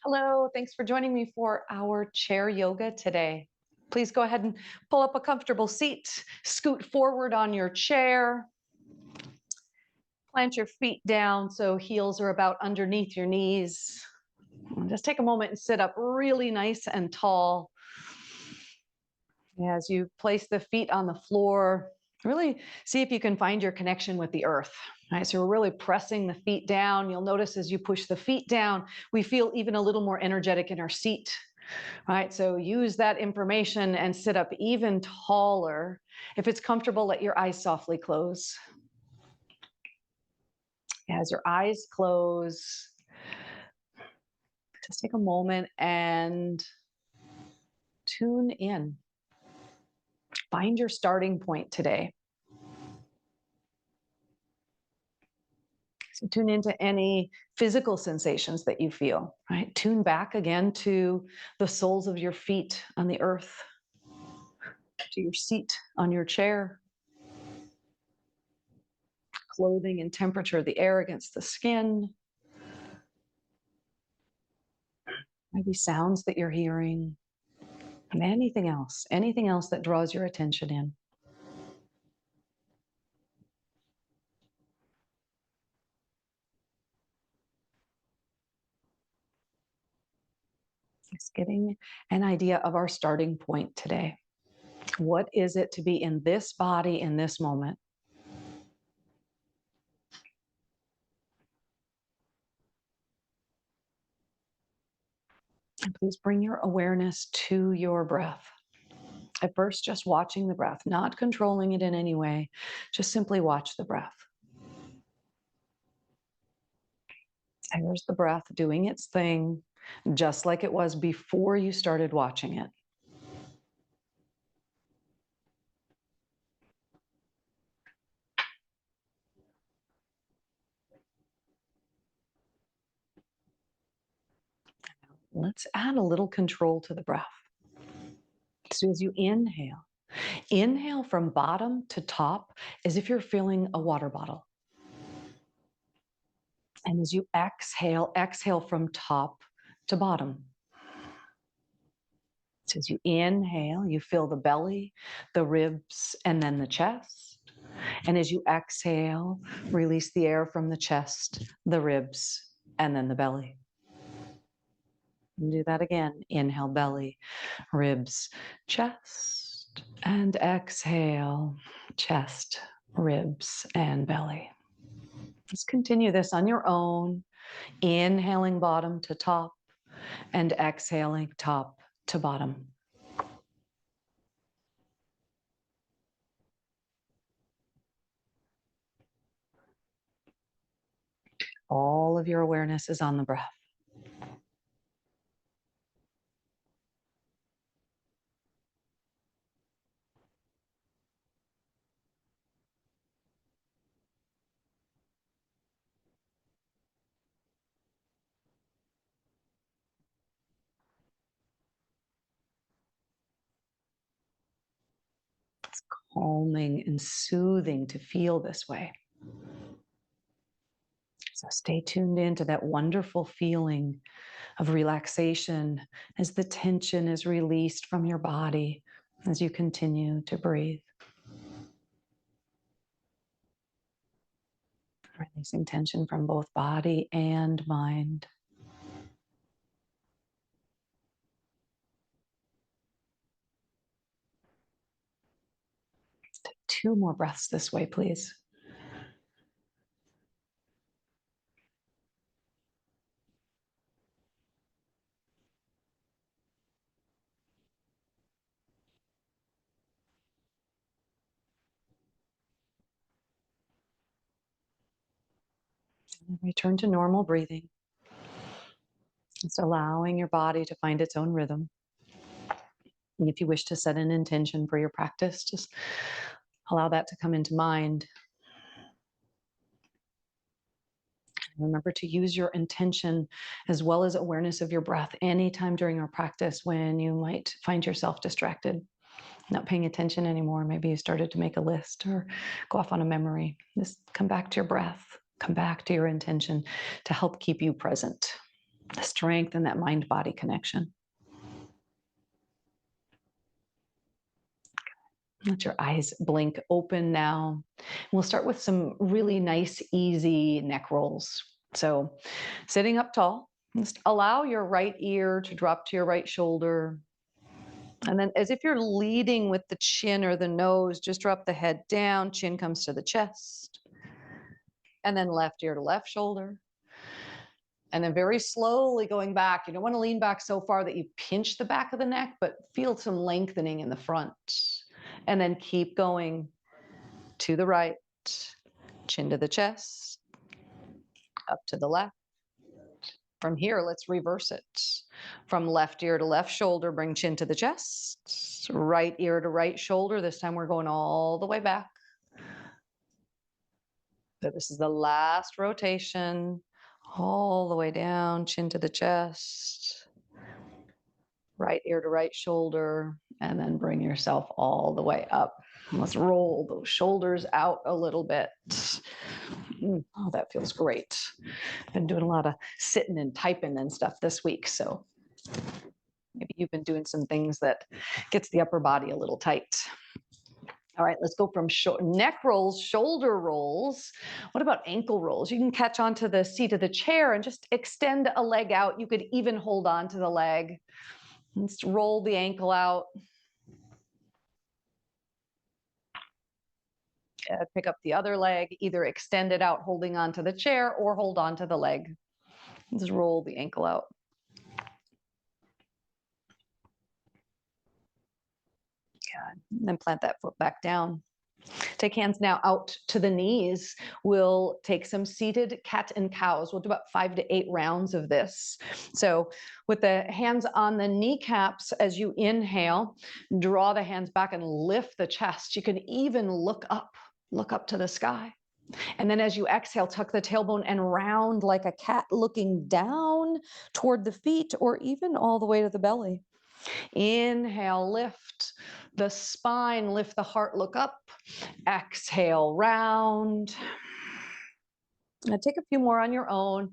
Hello, thanks for joining me for our chair yoga today. Please go ahead and pull up a comfortable seat, scoot forward on your chair, plant your feet down so heels are about underneath your knees. Just take a moment and sit up really nice and tall. As you place the feet on the floor, really see if you can find your connection with the earth. Right, so we're really pressing the feet down. You'll notice as you push the feet down, we feel even a little more energetic in our seat. Right, so use that information and sit up even taller. If it's comfortable, let your eyes softly close. As your eyes close, just take a moment and tune in. Find your starting point today. So tune into any physical sensations that you feel, right? Tune back again to the soles of your feet on the earth, to your seat on your chair, clothing and temperature, the air against the skin, maybe sounds that you're hearing, and anything else that draws your attention in. Just getting an idea of our starting point today. What is it to be in this body in this moment? And please bring your awareness to your breath. At first, just watching the breath, not controlling it in any way, just simply watch the breath. There's the breath doing its thing, just like it was before you started watching it. Let's add a little control to the breath. So as you inhale from bottom to top as if you're filling a water bottle. And as you exhale from top to bottom. So as you inhale, you fill the belly, the ribs, and then the chest. And as you exhale, release the air from the chest, the ribs, and then the belly. And do that again. Inhale, belly, ribs, chest, and exhale, chest, ribs, and belly. Let's continue this on your own, inhaling bottom to top and exhaling top to bottom. All of your awareness is on the breath. It's calming and soothing to feel this way. So stay tuned into that wonderful feeling of relaxation as the tension is released from your body as you continue to breathe. Releasing tension from both body and mind. Take 2 more breaths this way, please. And return to normal breathing. It's allowing your body to find its own rhythm. And if you wish to set an intention for your practice, just allow that to come into mind. Remember to use your intention as well as awareness of your breath anytime during our practice when you might find yourself distracted, not paying attention anymore. Maybe you started to make a list or go off on a memory. Just come back to your breath, come back to your intention to help keep you present. Strengthen that mind-body connection. Let your eyes blink open now. We'll start with some really nice, easy neck rolls. So sitting up tall, just allow your right ear to drop to your right shoulder. And then as if you're leading with the chin or the nose, just drop the head down, chin comes to the chest. And then left ear to left shoulder. And then very slowly going back. You don't want to lean back so far that you pinch the back of the neck, but feel some lengthening in the front. And then keep going to the right, chin to the chest, up to the left. From here, let's reverse it. From left ear to left shoulder, bring chin to the chest. Right ear to right shoulder. This time we're going all the way back. So this is the last rotation. All the way down, chin to the chest. Right ear to right shoulder. And then bring yourself all the way up. Let's roll those shoulders out a little bit. Oh, that feels great. Been doing a lot of sitting and typing and stuff this week, so maybe you've been doing some things that gets the upper body a little tight. All right, let's go from neck rolls, shoulder rolls. What about ankle rolls? You can catch onto the seat of the chair and just extend a leg out. You could even hold on to the leg. Let's roll the ankle out. Pick up the other leg, either extend it out holding onto the chair or hold on to the leg. Just roll the ankle out. Good. And then plant that foot back down. Take hands now out to the knees. We'll take some seated cat and cows. We'll do about 5 to 8 rounds of this. So with the hands on the kneecaps, as you inhale, draw the hands back and lift the chest. You can even look up to the sky. And then as you exhale, tuck the tailbone and round like a cat, looking down toward the feet or even all the way to the belly. Inhale, lift the spine, lift the heart, look up. Exhale, round. Now take a few more on your own.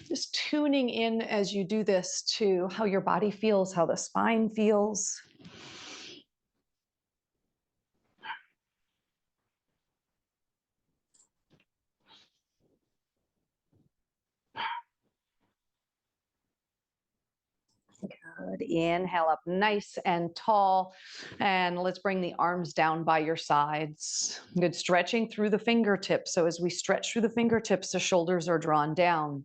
Just tuning in as you do this to how your body feels, how the spine feels. Good. Inhale up nice and tall. And let's bring the arms down by your sides. Good. Stretching through the fingertips. So as we stretch through the fingertips, the shoulders are drawn down.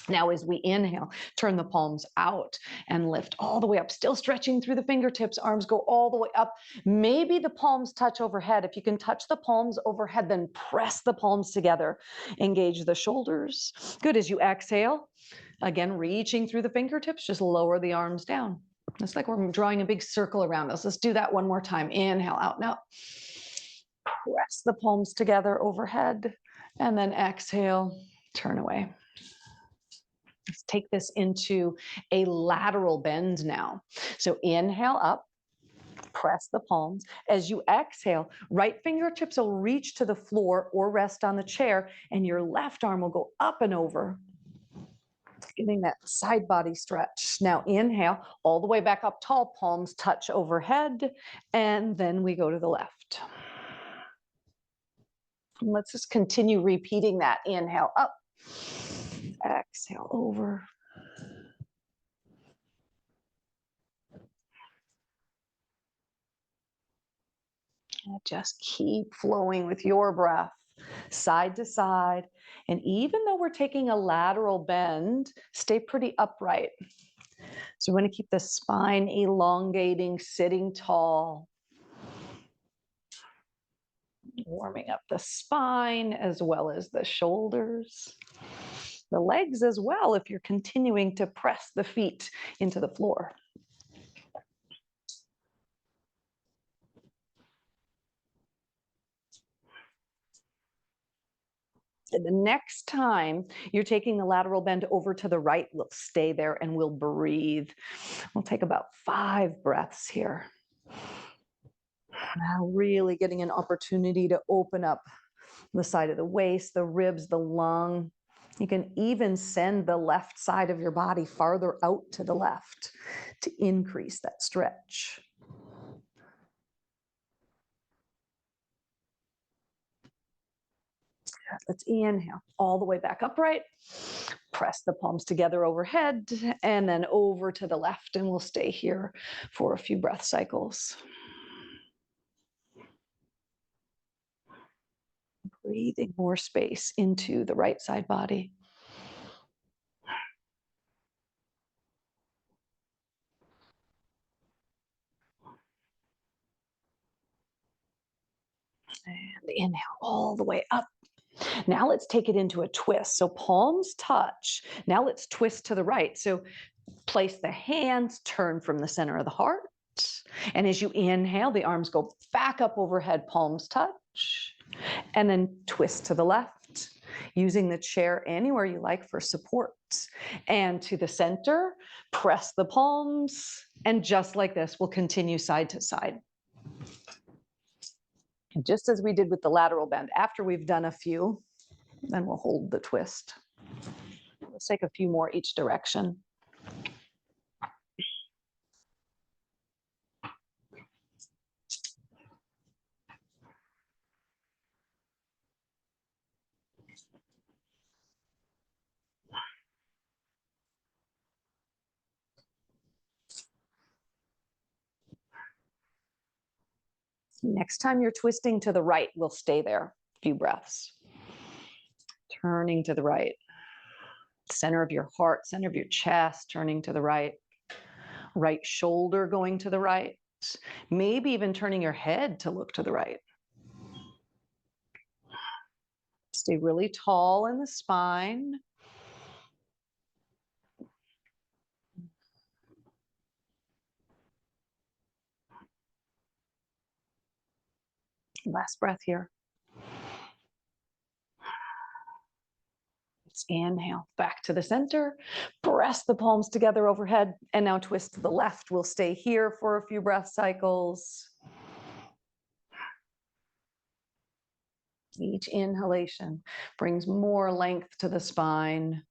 Now, as we inhale, turn the palms out and lift all the way up. Still stretching through the fingertips. Arms go all the way up. Maybe the palms touch overhead. If you can touch the palms overhead, then press the palms together. Engage the shoulders. Good. As you exhale, again, reaching through the fingertips, just lower the arms down. It's like we're drawing a big circle around us. Let's do that one more time. Inhale, out and up. Press the palms together overhead. And then exhale, turn away. Let's take this into a lateral bend now. So inhale up, press the palms. As you exhale, right fingertips will reach to the floor or rest on the chair, and your left arm will go up and over, getting that side body stretch. Now inhale, all the way back up tall, palms touch overhead, and then we go to the left. And let's just continue repeating that. Inhale up, exhale over. And just keep flowing with your breath, side to side. And even though we're taking a lateral bend, stay pretty upright. So we want to keep the spine elongating, sitting tall. Warming up the spine as well as the shoulders. The legs as well, if you're continuing to press the feet into the floor. And the next time you're taking the lateral bend over to the right, we'll stay there and we'll breathe. We'll take about 5 breaths here. Now really getting an opportunity to open up the side of the waist, the ribs, the lung. You can even send the left side of your body farther out to the left to increase that stretch. Let's inhale all the way back upright. Press the palms together overhead and then over to the left, and we'll stay here for a few breath cycles. Breathing more space into the right side body. And inhale all the way up. Now let's take it into a twist. So palms touch. Now let's twist to the right. So place the hands, turn from the center of the heart. And as you inhale, the arms go back up overhead, palms touch. And then twist to the left, using the chair anywhere you like for support. And to the center, press the palms. And just like this, we'll continue side to side. And just as we did with the lateral bend, after we've done a few, then we'll hold the twist. Let's take a few more each direction. Next time you're twisting to the right, we'll stay there. A few breaths. Turning to the right. Center of your heart, center of your chest, turning to the right. Right shoulder going to the right. Maybe even turning your head to look to the right. Stay really tall in the spine. Last breath here. Let's inhale back to the center. Press the palms together overhead. And now twist to the left. We'll stay here for a few breath cycles. Each inhalation brings more length to the spine.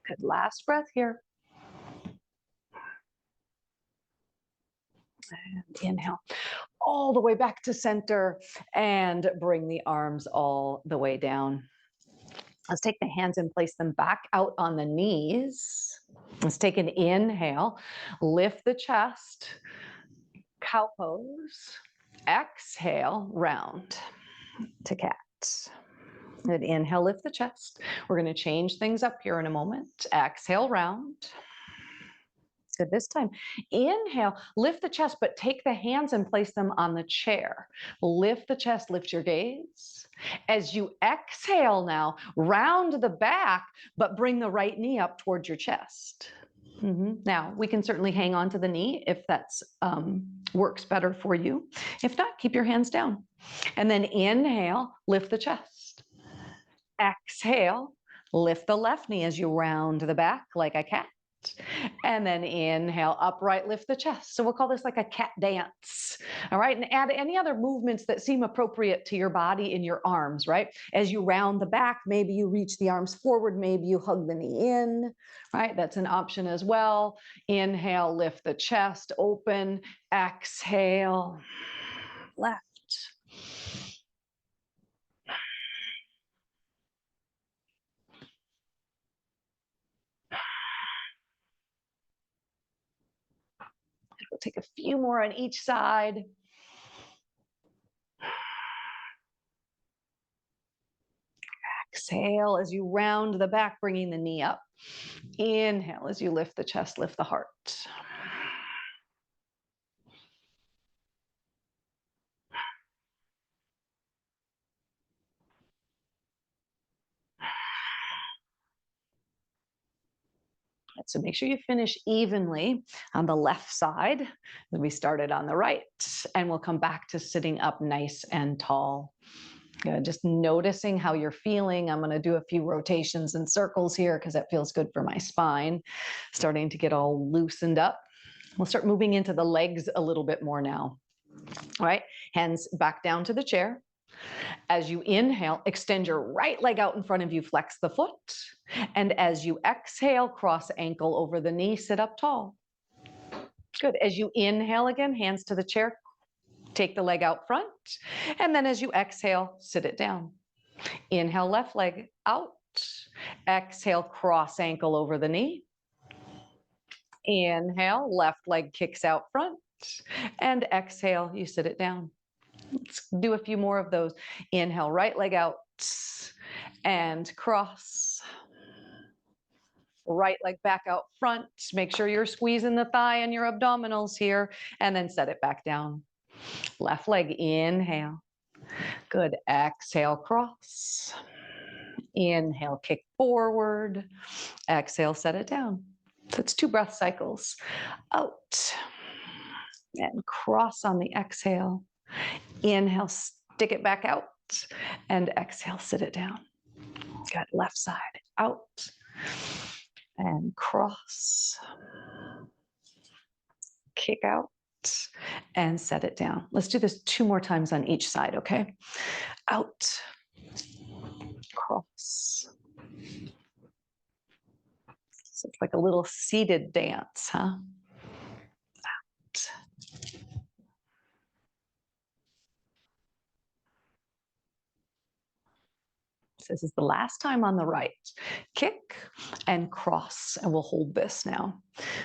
Good, last breath here. And inhale all the way back to center and bring the arms all the way down. Let's take the hands and place them back out on the knees. Let's take an inhale, lift the chest, cow pose. Exhale, round to cat. Good, inhale, lift the chest. We're going to change things up here in a moment. Exhale, round. Good this time. Inhale, lift the chest, but take the hands and place them on the chair. Lift the chest, lift your gaze. As you exhale now, round the back, but bring the right knee up towards your chest. Now, we can certainly hang on to the knee if that's works better for you. If not, keep your hands down. And then inhale, lift the chest. Exhale, lift the left knee as you round the back like a cat. And then inhale, upright, lift the chest. So we'll call this like a cat dance. All right. And add any other movements that seem appropriate to your body in your arms, right? As you round the back, maybe you reach the arms forward, maybe you hug the knee in, right? That's an option as well. Inhale, lift the chest, open, exhale, left. We'll take a few more on each side. Exhale as you round the back, bringing the knee up. Inhale as you lift the chest, lift the heart. So make sure you finish evenly on the left side. We started on the right, and we'll come back to sitting up nice and tall. Good. Just noticing how you're feeling. I'm going to do a few rotations and circles here because that feels good for my spine. Starting to get all loosened up. We'll start moving into the legs a little bit more now. All right, hands back down to the chair. As you inhale, extend your right leg out in front of you, flex the foot. And as you exhale, cross ankle over the knee, sit up tall. Good. As you inhale again, hands to the chair, take the leg out front. And then as you exhale, sit it down. Inhale, left leg out. Exhale, cross ankle over the knee. Inhale, left leg kicks out front. And exhale, you sit it down. Let's do a few more of those. Inhale, right leg out and cross. Right leg back out front. Make sure you're squeezing the thigh and your abdominals here, and then set it back down. Left leg, inhale. Good. Exhale, cross. Inhale, kick forward. Exhale, set it down. So it's 2 breath cycles. Out and cross on the exhale. Inhale, stick it back out, and exhale, sit it down. Good. Left side, out and cross. Kick out and set it down. Let's do this 2 more times on each side, okay? Out, cross. So it's like a little seated dance, huh? Out. This is the last time on the right. Kick and cross, and we'll hold this now.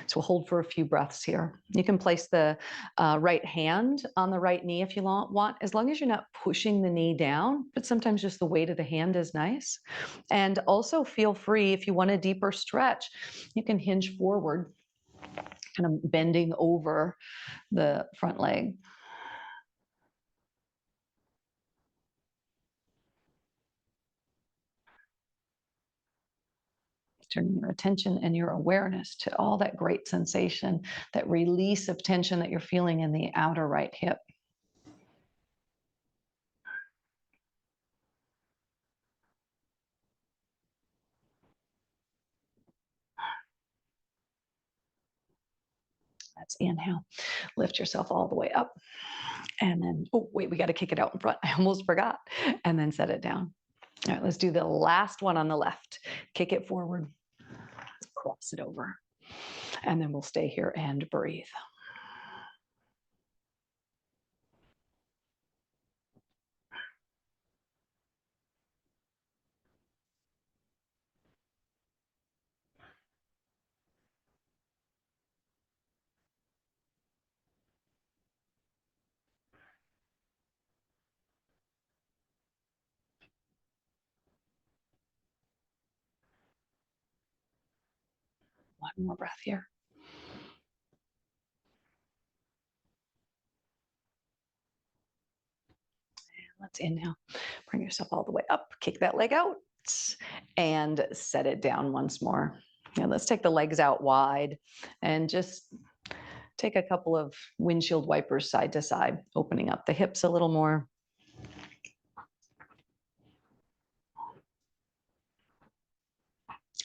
So we'll hold for a few breaths here. You can place the right hand on the right knee if you want, as long as you're not pushing the knee down, but sometimes just the weight of the hand is nice. And also feel free, if you want a deeper stretch, you can hinge forward, kind of bending over the front leg. Turning your attention and your awareness to all that great sensation, that release of tension that you're feeling in the outer right hip. That's inhale. Lift yourself all the way up. And then, oh, wait, we got to kick it out in front. I almost forgot. And then set it down. All right, let's do the last one on the left. Kick it forward. Cross it over. And then we'll stay here and breathe. One more breath here. Let's inhale. Bring yourself all the way up. Kick that leg out and set it down once more. Now let's take the legs out wide and just take a couple of windshield wipers side to side, opening up the hips a little more.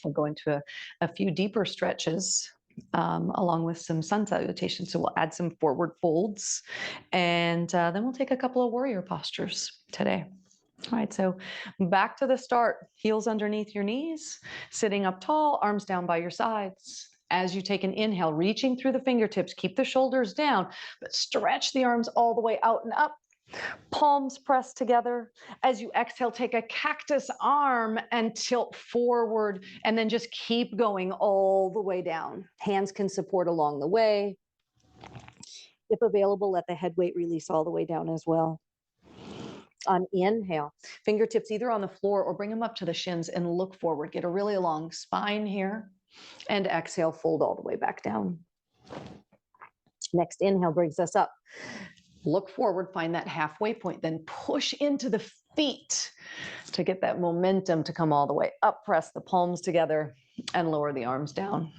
We'll go into a few deeper stretches along with some sun salutations. So we'll add some forward folds, and then we'll take a couple of warrior postures today. All right, so back to the start. Heels underneath your knees, sitting up tall, arms down by your sides. As you take an inhale, reaching through the fingertips, keep the shoulders down, but stretch the arms all the way out and up. Palms pressed together. As you exhale, take a cactus arm and tilt forward, and then just keep going all the way down. Hands can support along the way. If available, let the head weight release all the way down as well. On inhale, fingertips either on the floor or bring them up to the shins and look forward. Get a really long spine here. And exhale, fold all the way back down. Next inhale brings us up. Look forward, find that halfway point, then push into the feet to get that momentum to come all the way up. Press the palms together and lower the arms down.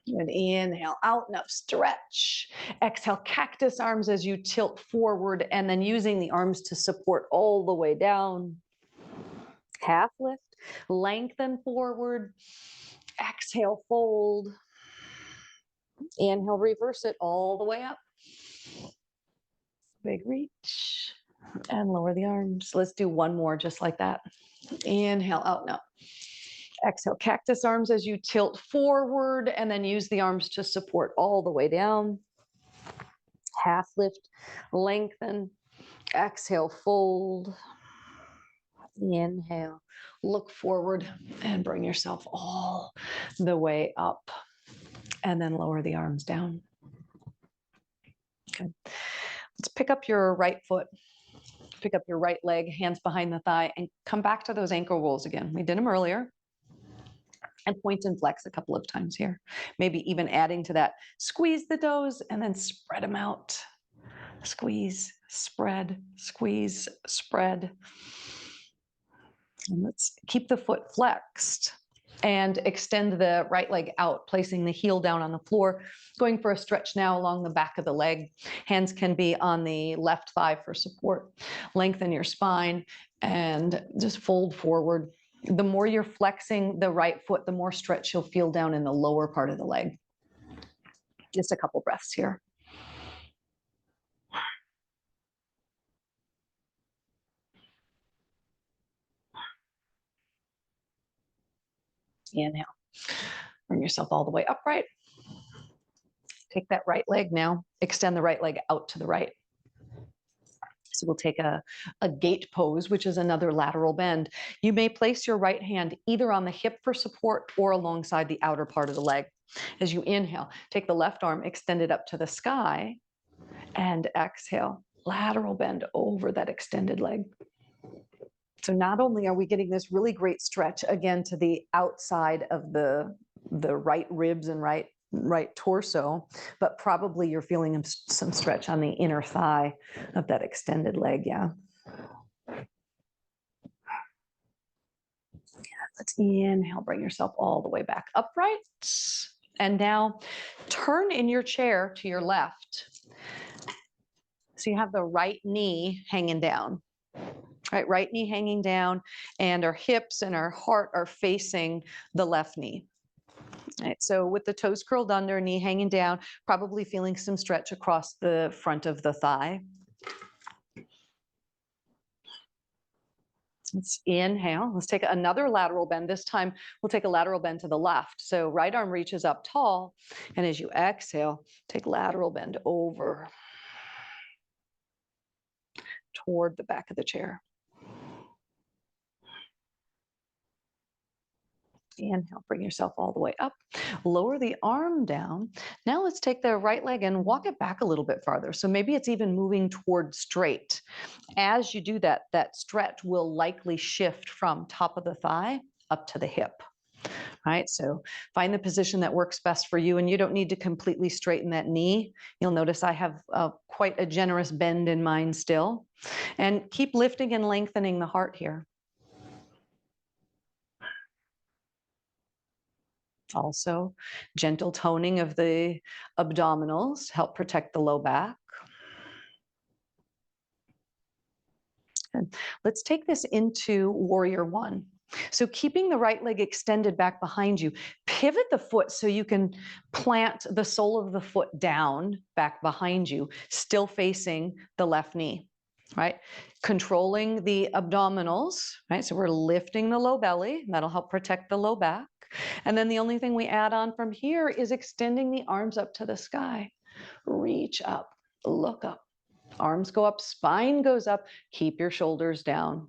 And inhale out, enough stretch. Exhale, cactus arms as you tilt forward, and then using the arms to support all the way down. Half lift, lengthen forward. Exhale, fold. Inhale, reverse it all the way up. Big reach. And lower the arms. Let's do one more just like that. Inhale out now. Exhale, cactus arms as you tilt forward, and then use the arms to support all the way down. Half lift, lengthen. Exhale, fold. Inhale, look forward and bring yourself all the way up. And then lower the arms down. Okay. Let's pick up your right foot. Pick up your right leg, hands behind the thigh, and come back to those ankle rolls again. We did them earlier. And point and flex a couple of times here. Maybe even adding to that, squeeze the toes and then spread them out. Squeeze, spread, squeeze, spread. And let's keep the foot flexed and extend the right leg out, placing the heel down on the floor, going for a stretch now along the back of the leg. Hands can be on the left thigh for support. Lengthen your spine and just fold forward. The more you're flexing the right foot, the more stretch you'll feel down in the lower part of the leg. Just a couple breaths here. Inhale. Bring yourself all the way upright. Take that right leg now. Extend the right leg out to the right. So we'll take a gate pose, which is another lateral bend. You may place your right hand either on the hip for support or alongside the outer part of the leg. As you inhale, take the left arm, extend it up to the sky, and exhale, lateral bend over that extended leg. So not only are we getting this really great stretch, again, to the outside of the right ribs and right torso, but probably you're feeling some stretch on the inner thigh of that extended leg, yeah. Let's inhale, bring yourself all the way back upright. And now turn in your chair to your left. So you have the right knee hanging down. Right knee hanging down, and our hips and our heart are facing the left knee. Right, so with the toes curled under, knee hanging down, probably feeling some stretch across the front of the thigh. Let's inhale. Let's take another lateral bend. This time we'll take a lateral bend to the left. So right arm reaches up tall, and as you exhale, take lateral bend over toward the back of the chair. Inhale, bring yourself all the way up. Lower the arm down. Now let's take the right leg and walk it back a little bit farther. So maybe it's even moving toward straight. As you do that, that stretch will likely shift from top of the thigh up to the hip. Right, so find the position that works best for you, and you don't need to completely straighten that knee. You'll notice I have quite a generous bend in mine still. And keep lifting and lengthening the heart here. Also, gentle toning of the abdominals help protect the low back. And let's take this into warrior one. So keeping the right leg extended back behind you, pivot the foot so you can plant the sole of the foot down back behind you, still facing the left knee, right? Controlling the abdominals, right? So we're lifting the low belly, that'll help protect the low back. And then the only thing we add on from here is extending the arms up to the sky. Reach up, look up. Arms go up, spine goes up. Keep your shoulders down.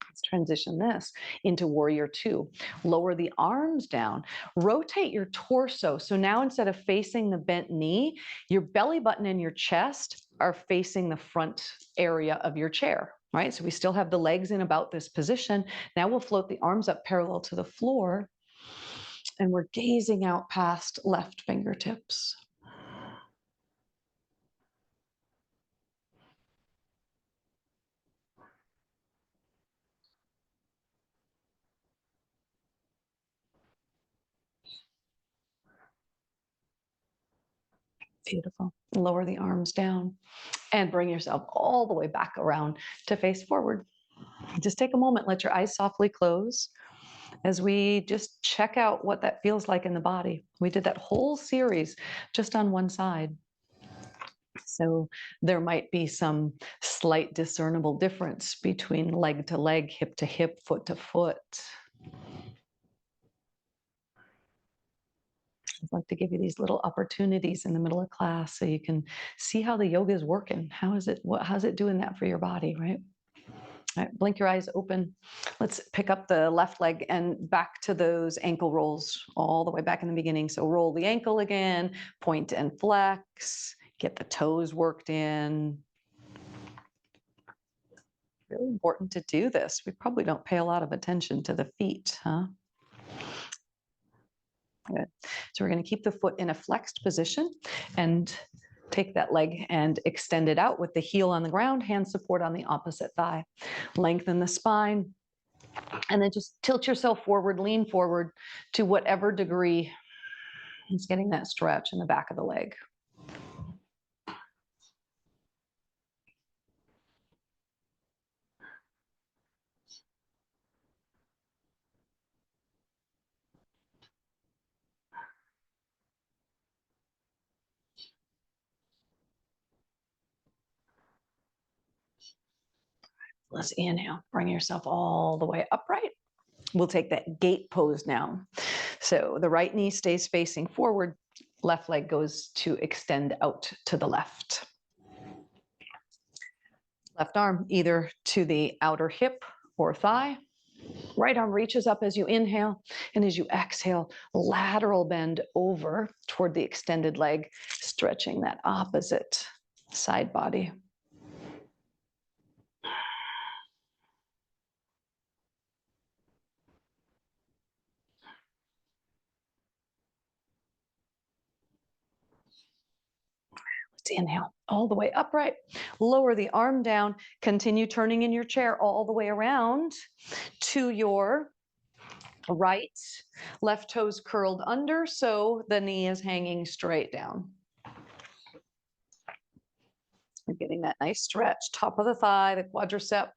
Let's transition this into warrior two. Lower the arms down. Rotate your torso. So now instead of facing the bent knee, your belly button and your chest are facing the front area of your chair, right? So we still have the legs in about this position. Now we'll float the arms up parallel to the floor, and we're gazing out past left fingertips. Beautiful. Lower the arms down and bring yourself all the way back around to face forward. Just take a moment, let your eyes softly close as we just check out what that feels like in the body. We did that whole series just on one side. So there might be some slight discernible difference between leg to leg, hip to hip, foot to foot. I'd like to give you these little opportunities in the middle of class so you can see how the yoga is working. How's it doing that for your body, right? All right, blink your eyes open. Let's pick up the left leg and back to those ankle rolls all the way back in the beginning. So roll the ankle again, point and flex, get the toes worked in. Really important to do this. We probably don't pay a lot of attention to the feet, huh? Good. So we're going to keep the foot in a flexed position and take that leg and extend it out with the heel on the ground, hand support on the opposite thigh. Lengthen the spine, and then just tilt yourself forward, lean forward to whatever degree is getting that stretch in the back of the leg. Let's inhale, bring yourself all the way upright. We'll take that gate pose now. So the right knee stays facing forward, left leg goes to extend out to the left. Left arm either to the outer hip or thigh. Right arm reaches up as you inhale, and as you exhale, lateral bend over toward the extended leg, stretching that opposite side body. Let's inhale all the way upright. Lower the arm down. Continue turning in your chair all the way around to your right. Left toes curled under, so the knee is hanging straight down. We're getting that nice stretch. Top of the thigh, the quadricep.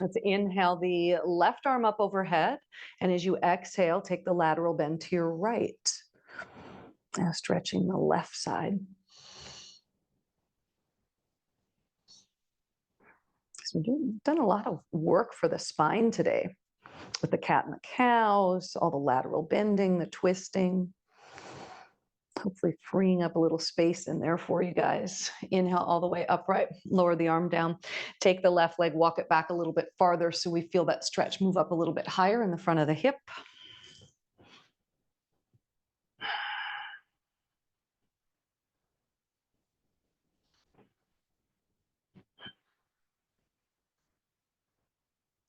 Let's inhale the left arm up overhead. And as you exhale, take the lateral bend to your right. Now stretching the left side. So we've done a lot of work for the spine today with the cat and the cows, all the lateral bending, the twisting. Hopefully freeing up a little space in there for you guys. Inhale all the way upright, lower the arm down. Take the left leg, walk it back a little bit farther so we feel that stretch move up a little bit higher in the front of the hip.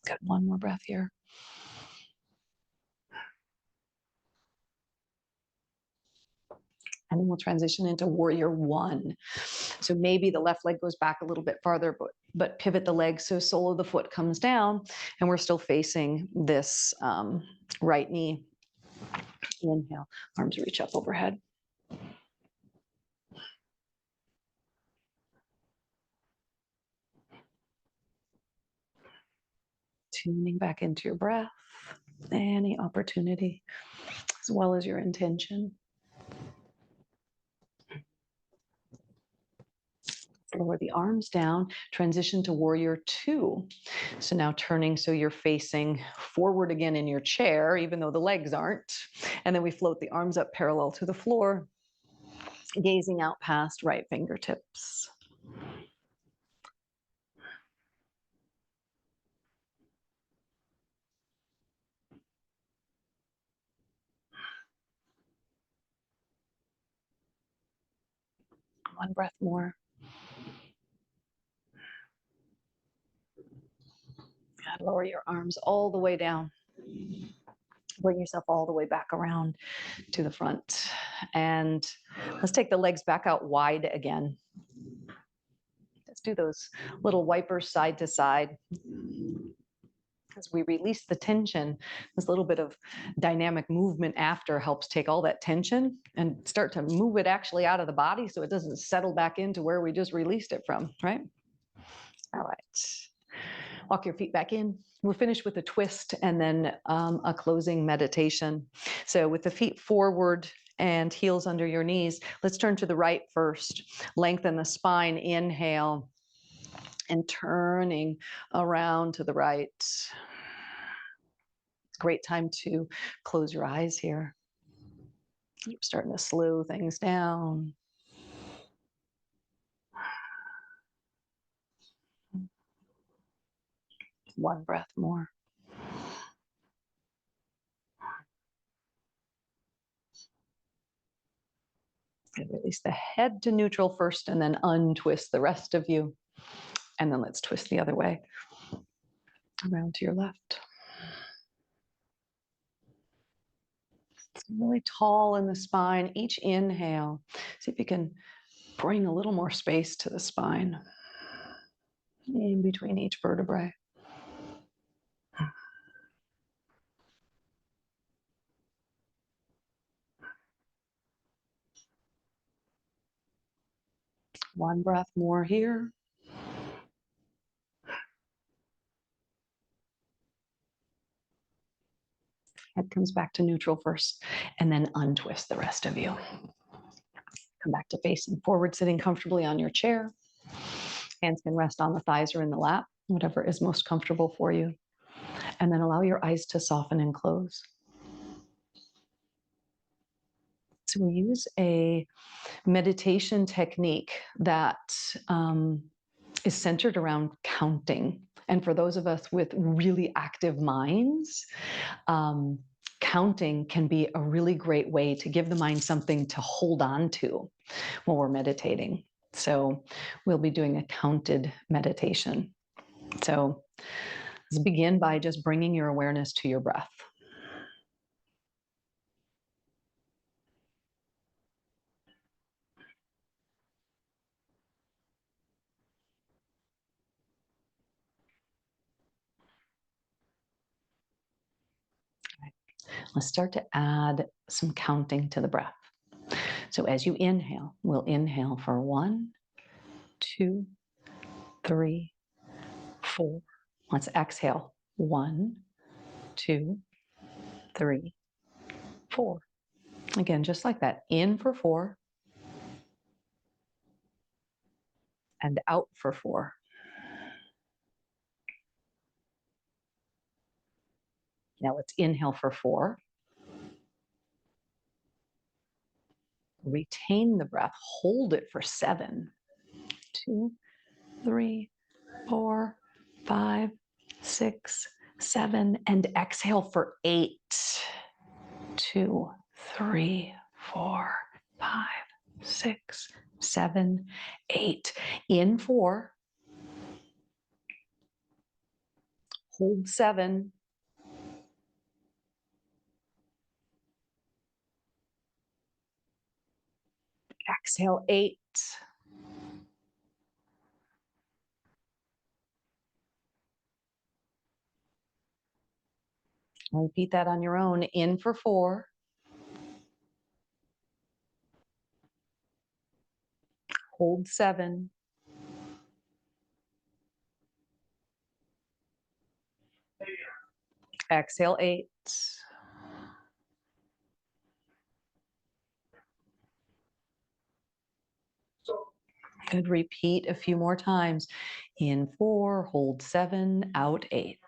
Got one more breath here. And then we'll transition into warrior one. So maybe the left leg goes back a little bit farther, but pivot the leg so sole of the foot comes down, and we're still facing this right knee. Inhale, arms reach up overhead. Tuning back into your breath, any opportunity, as well as your intention. Lower the arms down, transition to warrior two. So now turning so you're facing forward again in your chair, even though the legs aren't. And then we float the arms up parallel to the floor, gazing out past right fingertips. One breath more. And lower your arms all the way down. Bring yourself all the way back around to the front. And let's take the legs back out wide again. Let's do those little wipers side to side. As we release the tension, this little bit of dynamic movement after helps take all that tension and start to move it actually out of the body so it doesn't settle back into where we just released it from, right? All right. Walk your feet back in. We'll finish with a twist and then a closing meditation. So with the feet forward and heels under your knees, let's turn to the right first. Lengthen the spine, inhale, and turning around to the right. Great time to close your eyes here. You're starting to slow things down. One breath more. And release the head to neutral first and then untwist the rest of you. And then let's twist the other way. Around to your left. It's really tall in the spine. Each inhale, see if you can bring a little more space to the spine in between each vertebrae. One breath more here. Head comes back to neutral first, and then untwist the rest of you. Come back to facing forward, sitting comfortably on your chair. Hands can rest on the thighs or in the lap, whatever is most comfortable for you. And then allow your eyes to soften and close. So we use a meditation technique that is centered around counting. And for those of us with really active minds, counting can be a really great way to give the mind something to hold on to when we're meditating. So we'll be doing a counted meditation. So let's begin by just bringing your awareness to your breath. Let's start to add some counting to the breath. So as you inhale, we'll inhale for 1, 2, 3, 4. Let's exhale. 1, 2, 3, 4. Again, just like that. In for 4 and out for 4. Now let's inhale for 4. Retain the breath. Hold it for 7. 2, 3, 4, 5, 6, 7. And exhale for 8. 2, 3, 4, 5, 6, 7, 8. In 4. Hold 7. Exhale 8. Repeat that on your own. In for 4. Hold 7. Exhale 8. Good. Repeat a few more times. In 4, hold 7, out 8.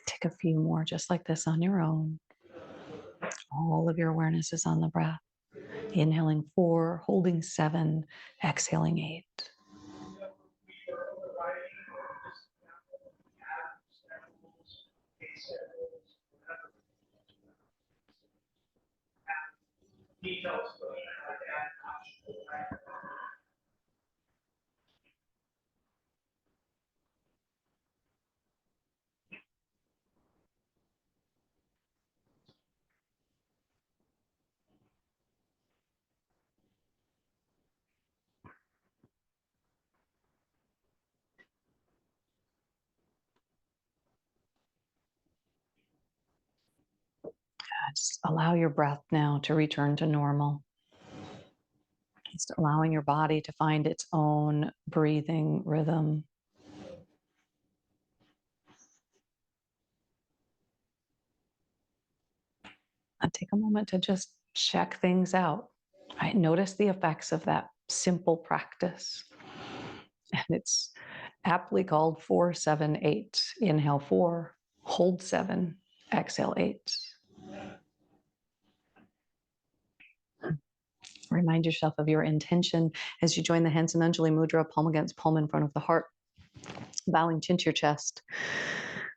Take a few more just like this on your own. All of your awareness is on the breath. Inhaling 4, holding 7, exhaling 8. Just allow your breath now to return to normal. Just allowing your body to find its own breathing rhythm. And take a moment to just check things out. Right? Notice the effects of that simple practice. And it's aptly called 4-7-8. Inhale 4, hold 7, exhale 8. Remind yourself of your intention as you join the hands in Anjali Mudra, palm against palm in front of the heart, bowing chin to your chest,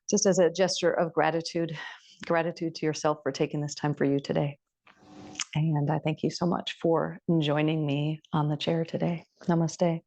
just as a gesture of gratitude to yourself for taking this time for you today. And I thank you so much for joining me on the chair today. Namaste.